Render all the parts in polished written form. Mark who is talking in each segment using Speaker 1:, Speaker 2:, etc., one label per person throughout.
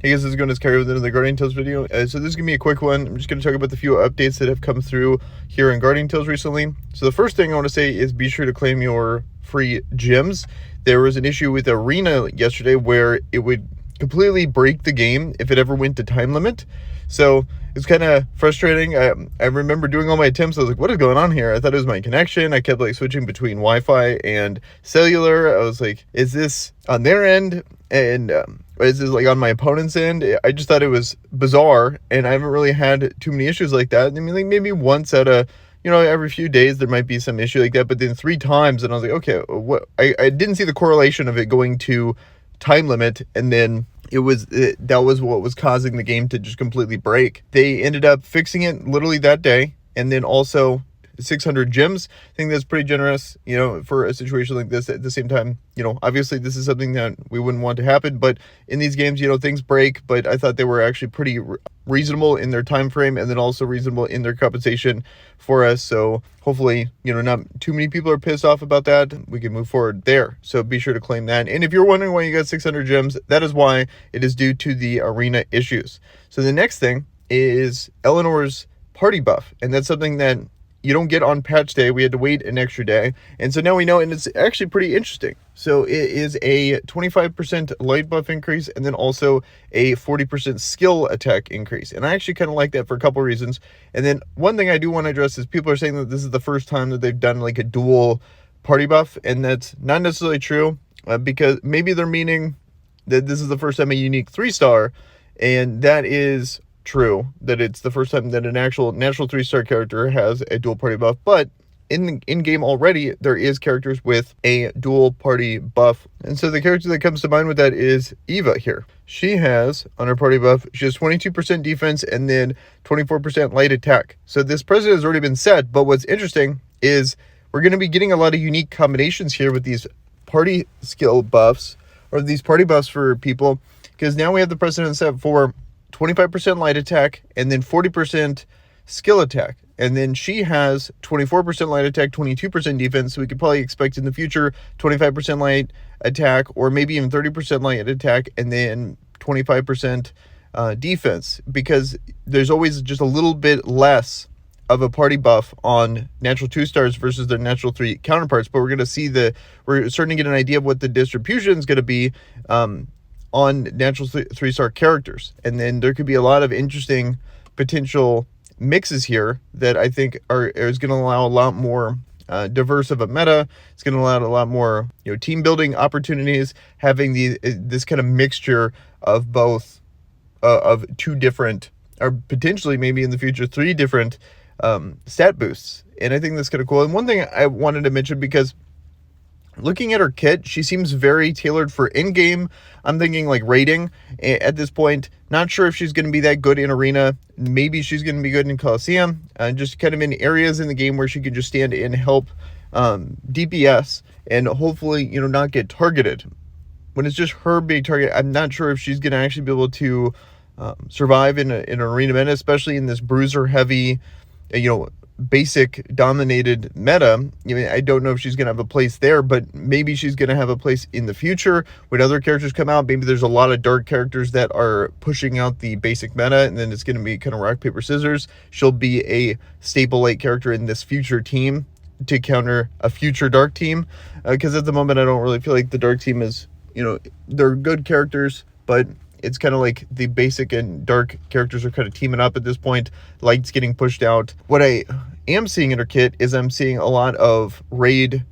Speaker 1: Hey guys, this is going to carry with another Guardian Tales video. So this is going to be a quick one. I'm just going to talk about the few updates that have come through here in Guardian Tales recently. So the first thing I want to say is be sure to claim your free gems. There was an issue with Arena yesterday where it would completely break the game if it ever went to time limit. So it's kind of frustrating. I remember doing all my attempts. I was like, what is going on here? I thought it was my connection. I kept like switching between Wi-Fi and cellular. I was like, is this on their end? And is this like on my opponent's end? I just thought it was bizarre, and I haven't really had too many issues like that. I mean, like maybe once out of, every few days there might be some issue like that, but then 3 times, and I was like, okay, what? I didn't see the correlation of it going to time limit, and then that was what was causing the game to just completely break. They ended up fixing it literally that day, and then also 600 gems. I think that's pretty generous, for a situation like this. At the same time, obviously this is something that we wouldn't want to happen, but in these games, things break, but I thought they were actually pretty reasonable in their time frame, and then also reasonable in their compensation for us. So hopefully, not too many people are pissed off about that. We can move forward there. So be sure to claim that. And if you're wondering why you got 600 gems, that is why. It is due to the arena issues. So the next thing is Eleanor's party buff, and that's something that you don't get on patch day. We had to wait an extra day. And so now we know, and it's actually pretty interesting. So it is a 25% light buff increase, and then also a 40% skill attack increase. And I actually kind of like that for a couple of reasons. And then one thing I do want to address is people are saying that this is the first time that they've done like a dual party buff, and that's not necessarily true, because maybe they're meaning that this is the first time a unique 3-star, and that is true, that it's the first time that an actual natural 3-star character has a dual party buff. But in game already there is characters with a dual party buff, and so the character that comes to mind with that is Eva here. She has, on her party buff, she has 22% defense and then 24% light attack. So this precedent has already been set, but what's interesting is we're going to be getting a lot of unique combinations here with these party skill buffs, or these party buffs for people, because now we have the precedent set for 25% light attack and then 40% skill attack. And then she has 24% light attack, 22% defense. So we could probably expect in the future 25% light attack, or maybe even 30% light attack, and then 25% defense, because there's always just a little bit less of a party buff on natural 2-stars versus their natural 3 counterparts. But we're going to see we're starting to get an idea of what the distribution is going to be on natural 3-star characters. And then there could be a lot of interesting potential mixes here that I think is going to allow a lot more diverse of a meta. It's going to allow a lot more team building opportunities, having this kind of mixture of both of 2 different, or potentially maybe in the future 3 different stat boosts. And I think that's kind of cool. And one thing I wanted to mention, because looking at her kit, she seems very tailored for in-game. I'm thinking like raiding at this point. Not sure if she's going to be that good in arena. Maybe she's going to be good in Coliseum, just kind of in areas in the game where she can just stand in, help DPS, and hopefully not get targeted. When it's just her being targeted, I'm not sure if she's going to actually be able to survive in an arena meta, especially in this bruiser heavy, basic dominated meta. I don't know if she's going to have a place there, but maybe she's going to have a place in the future when other characters come out. Maybe there's a lot of dark characters that are pushing out the basic meta, and then it's going to be kind of rock, paper, scissors. She'll be a staple light character in this future team to counter a future dark team, because at the moment I don't really feel like the dark team is, they're good characters, but it's kind of like the basic and dark characters are kind of teaming up at this point. Light's getting pushed out. What I am seeing in her kit is I'm seeing a lot of raid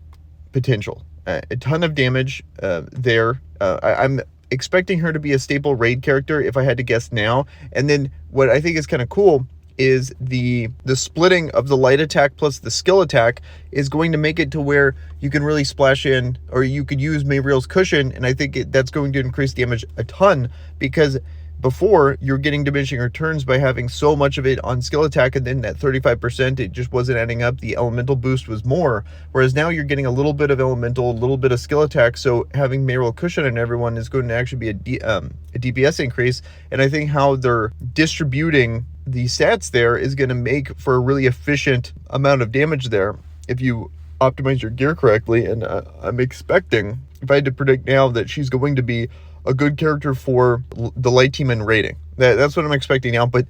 Speaker 1: potential. A ton of damage there. I'm expecting her to be a staple raid character if I had to guess now. And then what I think is kind of cool is the splitting of the light attack plus the skill attack is going to make it to where you can really splash in, or you could use Mayriel's cushion, and I think that's going to increase damage a ton, because before you're getting diminishing returns by having so much of it on skill attack, and then at 35% it just wasn't adding up. The elemental boost was more, whereas now you're getting a little bit of elemental, a little bit of skill attack, so having Mayriel cushion on everyone is going to actually be a DPS increase. And I think how they're distributing the stats there is going to make for a really efficient amount of damage there if you optimize your gear correctly. And I'm expecting, if I had to predict now, that she's going to be a good character for the light team and rating. That's what I'm expecting now, but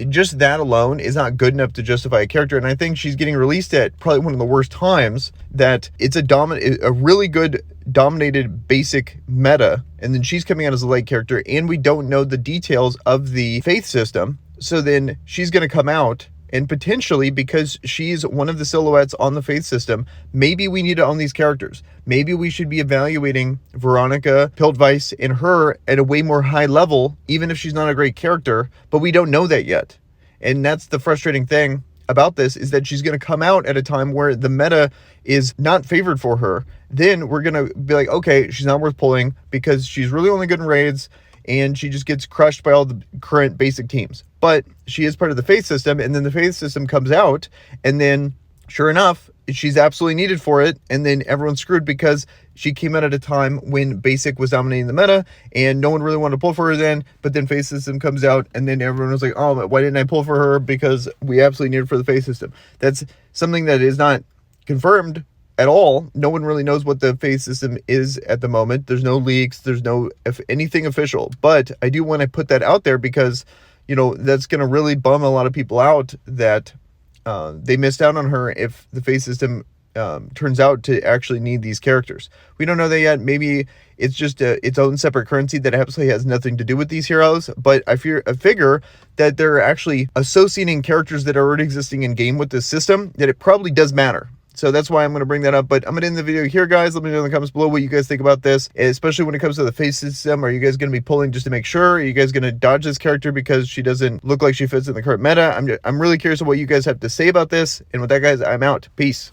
Speaker 1: just that alone is not good enough to justify a character, and I think she's getting released at probably one of the worst times. That it's a really good dominated basic meta, and then she's coming out as a light character, and we don't know the details of the faith system, so then she's going to come out, and potentially, because she's one of the silhouettes on the faith system, maybe we need to own these characters. Maybe we should be evaluating Veronica, Piltweiss, and her at a way more high level, even if she's not a great character, but we don't know that yet. And that's the frustrating thing about this, is that she's going to come out at a time where the meta is not favored for her. Then we're going to be like, okay, she's not worth pulling because she's really only good in raids, and she just gets crushed by all the current basic teams. But she is part of the faith system, and then the faith system comes out, and then sure enough, she's absolutely needed for it, and then everyone's screwed because she came out at a time when basic was dominating the meta, and no one really wanted to pull for her then, but then faith system comes out, and then everyone was like, oh, why didn't I pull for her? Because we absolutely need her for the faith system. That's something that is not confirmed at all. No one really knows what the faith system is at the moment. There's no leaks. There's no anything official. But I do want to put that out there because, you know, that's going to really bum a lot of people out that they missed out on her if the faith system turns out to actually need these characters. We don't know that yet. Maybe it's just its own separate currency that absolutely has nothing to do with these heroes. But I figure that they're actually associating characters that are already existing in game with this system, that it probably does matter. So that's why I'm going to bring that up. But I'm going to end the video here, guys. Let me know in the comments below what you guys think about this, especially when it comes to the face system. Are you guys going to be pulling just to make sure? Are you guys going to dodge this character because she doesn't look like she fits in the current meta? I'm really curious of what you guys have to say about this. And with that, guys, I'm out. Peace.